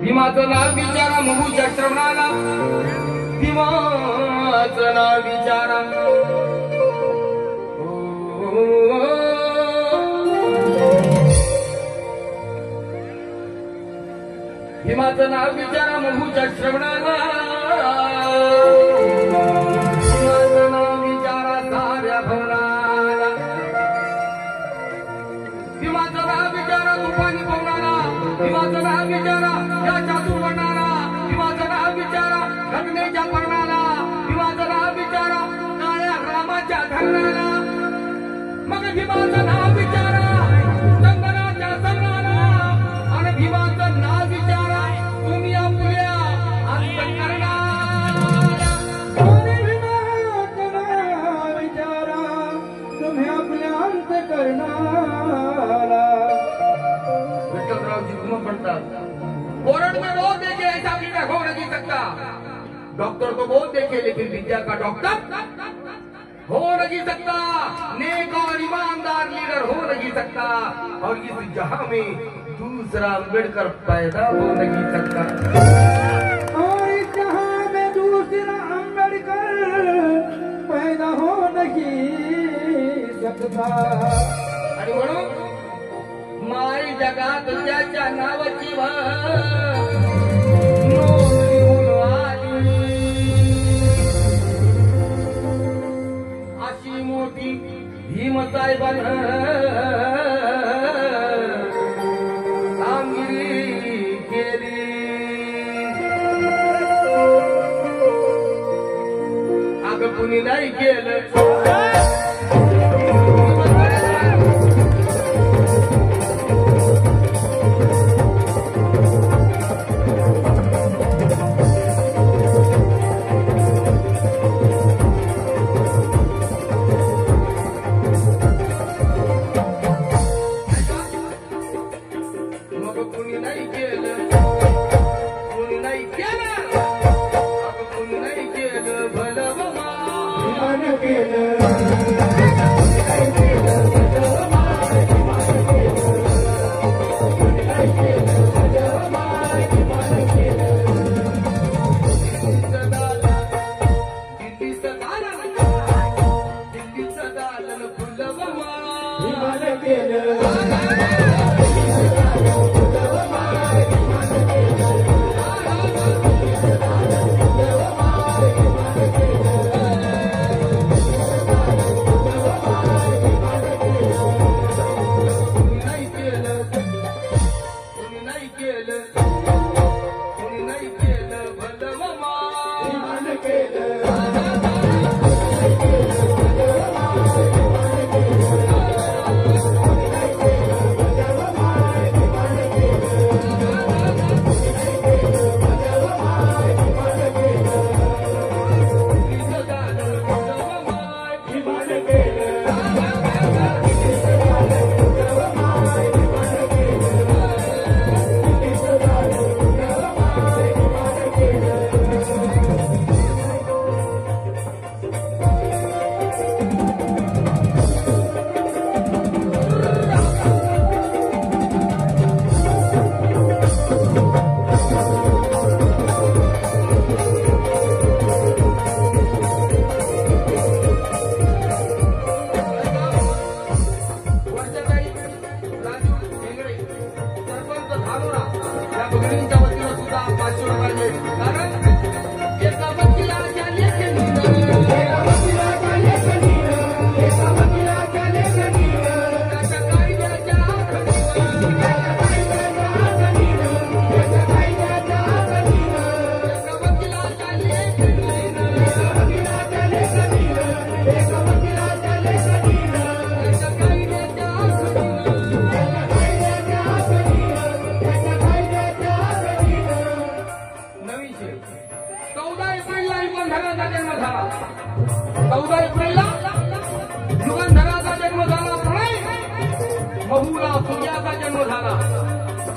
भीमाचं नाव विचारा महुच्या श्रवणाला, भीमाचं नाव विचारा. भीमाचं नाव विचारा महुच्या श्रवणाला, भीमाचं नाव विचारा साऱ्या भवनाला. भीमाचं नाव विचारा तुफानी पवनाला, भीमाचं नाव विचारा या चातुर्वर्णाला, भीमाचं नाव विचारा घटनेच्या पर्णाला, भीमाचं नाव विचारा काळ्या रामाच्या धरणाला. मग भीमाचं नाव विचारा चंदनाच्या संगणाला, आणि भीमाचं नाव विचारा तुम्ही आपल्या अंतःकरणाला. भीमाचं नाव विचारा तुम्ही आपल्या अंतःकरणाला. विठ्ठलरावजी तुम्ही म्हणतात कोरड में बहुत देखे ऐसा विद्या हो नहीं सकता. डॉक्टर तो बहुत देखे लेकिन विद्या का डॉक्टर हो नहीं सकता. नेक और ईमानदार लीडर हो नहीं सकता. और इस जहां में दूसरा अम्बेडकर पैदा हो नहीं सकता. और इस जहां में दूसरा अम्बेडकर पैदा हो नहीं सकता. आणि म्हणून माई जगात त्याच्या नावाची नोंद लिहून आली. अशी मोठी भीमसाहेबांना कामगिरी केली. अगं कुणी नाही केलं.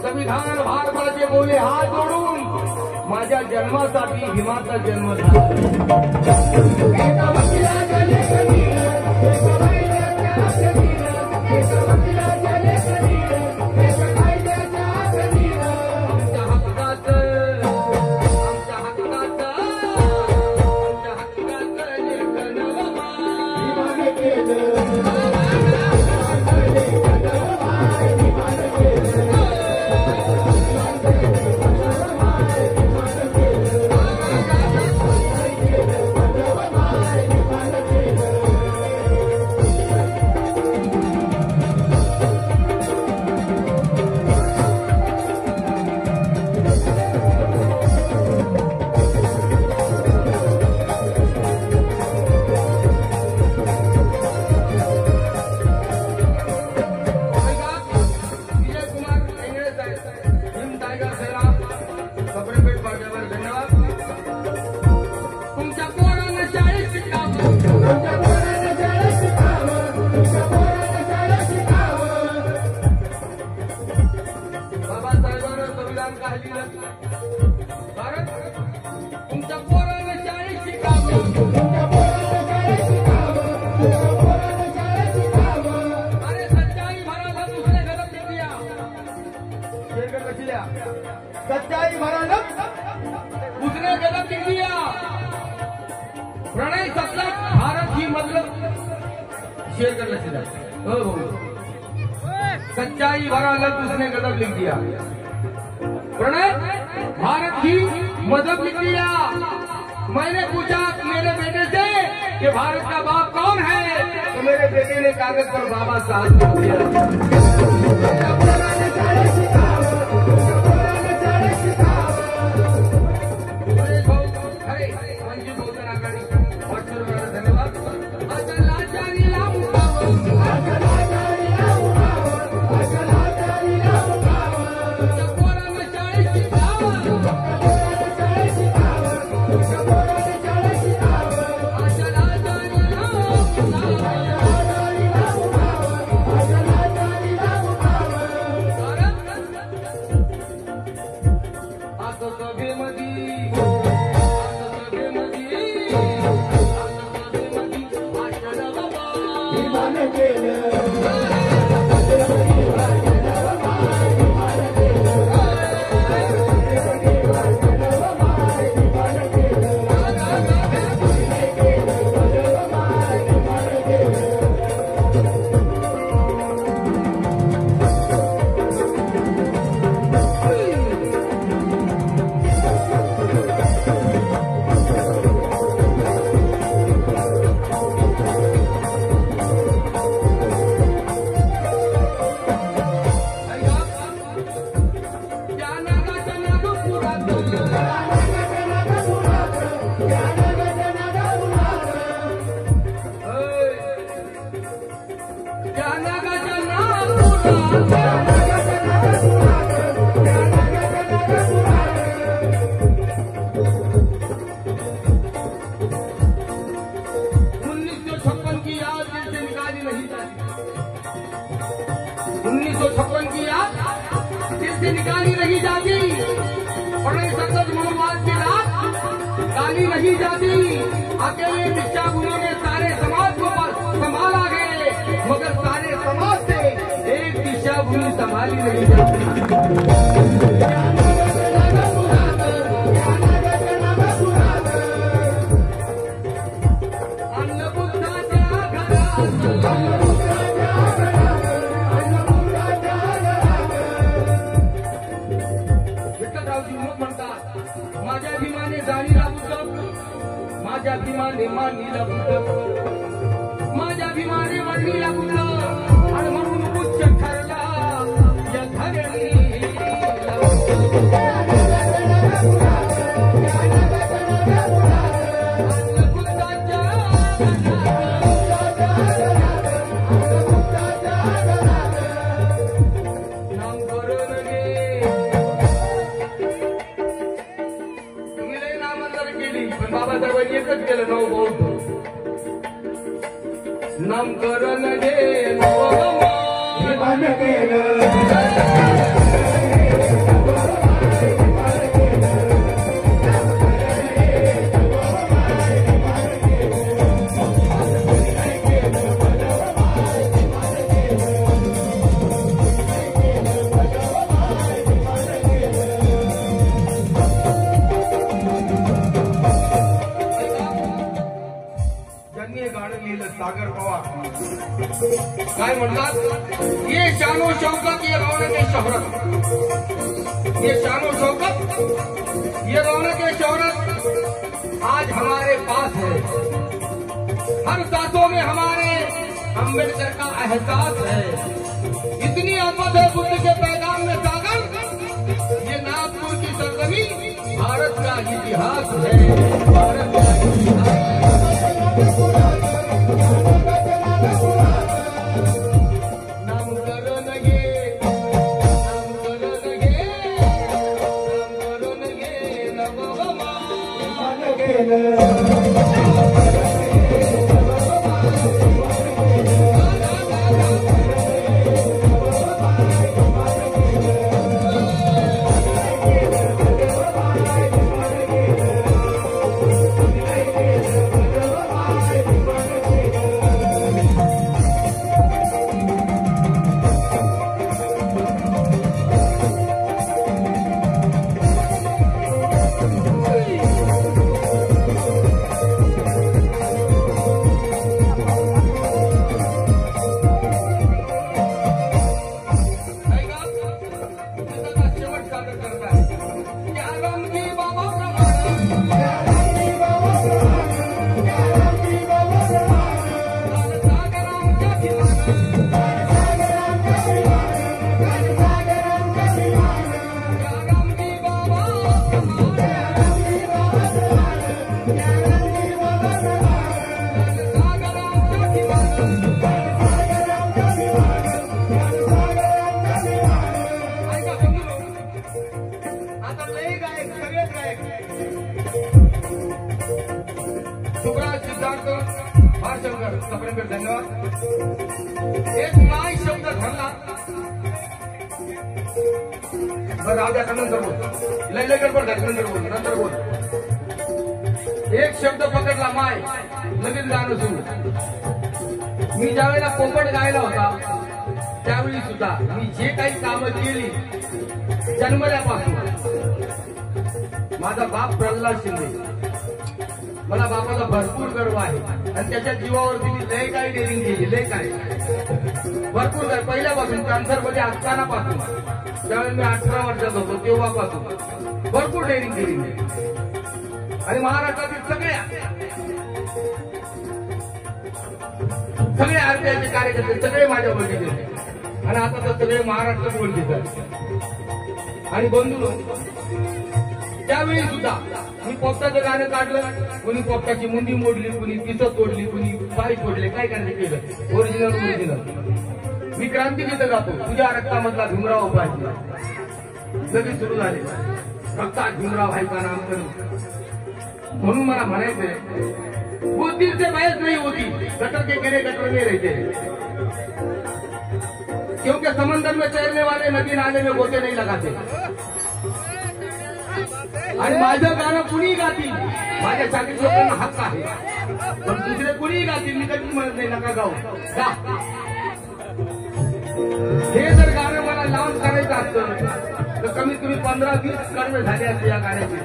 संविधान भारताचे बोले हात जोडून माझ्या जन्मासाठी भीमाचा जन्म झाला. कारण तुमच्या पोरानं शाळेत शिकावं, अरे सच्चाई भराला दुसरे गलत दिया, सच्चाई भराला उसने गलत दिया। प्रणय सत्ता भारत की मतलब शेयर कर लेते हो, सच्चाई भरा लफ्ज उसने गजब लिख दिया। प्रणय भारत की मजहब लिख दिया। मैंने पूछा मेरे बेटे से कि भारत का बाप कौन है, तो मेरे बेटे ने कागज पर बाबा साहब लिख दिया। नहीं जाती। अकेले भिक्षावुनों ने सारे समाज को संभाला गए, मगर सारे समाज से एक भिक्षावुनी संभाली नहीं जाती। माझ्या अभिमाने जाणीला बुद्ध, माझ्या अभिमाने मानीला बुद्ध, माझ्या अभिमाने वडीला बुद्ध, आणि म्हणून उच्च ठरला या धरणीला बाबासाहेबांनी एकच केलं नव बौद्ध नामकरण गे सागर पवार काय म्हणतात, ये शानो शौकत ये रौनक शोहरत, ये शानो शौकत ये रौनक शोहरत आज हमारे पास है। हर सांसों में हमारे अम्बेडकर का एहसास है। इतनी आफत है बुद्ध के पैगाम में सागर, ये नागपुर की सरजमीन भारत का इतिहास है। भारत का इतिहास आता लई गायक सगळेच गायक सुब्राज सिद्धार्थ भाषणकर सप्रेमकर धन्यवाद. एक माय शब्द धरला बरं राजा का नंतर बोल लय लय गडबड झाली नंतर बोल एक शब्द पकडला माय लगेच गाणं सुरू. मी ज्यावेळेला पोपट गायला होता त्यावेळी सुद्धा मी जे काही कामं केली जन्मल्यापासून माझा बाप प्रल्हाद शिंदे मला बापाला भरपूर गर्व आहे आणि त्याच्या जीवावरती मी लय काय डेअरिंग केली लय काय भरपूर काय पहिल्यापासून कॅन्सरमध्ये असताना पासून त्यावेळी मी 18 वर्षाचा होतो तेव्हापासून भरपूर डेअरिंग केली आणि महाराष्ट्रातील सगळे आरपीआयचे कार्यकर्ते सगळे माझ्या ओळखीचे आणि आता तर सगळे महाराष्ट्रात ओळखीचे. आणि बंधू त्यावेळी सुद्धा मी पोपटाचं गाणं काढलं कोणी पोपटाची मुंडी मोडली कोणी पिसं तोडली कोणी पाय तोडले काय करायचं केलं ओरिजिनल मी क्रांतिगीत गातो तुझ्या रक्तामधला भीमराव पाहिजे लगेच सुरू झाले रक्तात भीमराव व्हायचा नाम करून. म्हणून मला म्हणायचंय वो दिल से बहस नहीं होती गटर के गिरे गटर में रहते क्योंकि समंदर में तैरने वाले नदी नाले में गोते नहीं लगाते. आणि माझं गाणं कुणी गातील माझ्या चाकरी लोकांना हक्क आहे पण दुसरे कुणी गातील मी कधी म्हणत नाही नका गाऊ गा. हे जर गाणं मला लावून करायचं असतं तर कमीत कमी 15-20 कर्म झाले असते या गाण्याचे.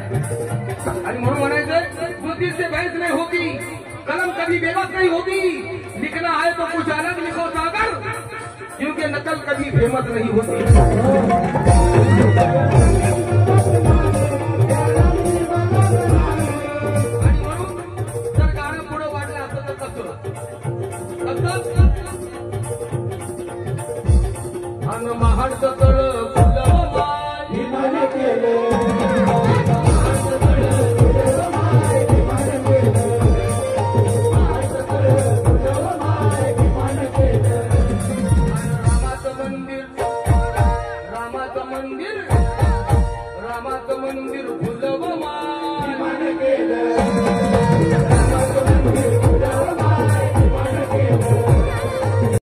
आणि म्हणून म्हणायचं बुद्धी से बहस नहीं होती कलम कभी बेबस नहीं होती लिखना है तो कुछ अलग लिखो सागर क्योंकि नकल कभी फेमस नहीं होती. आणि म्हणून जर गाणं पुढे वाढलं असतं तर कसं अन महाडचं तळ रामाचं मंदिर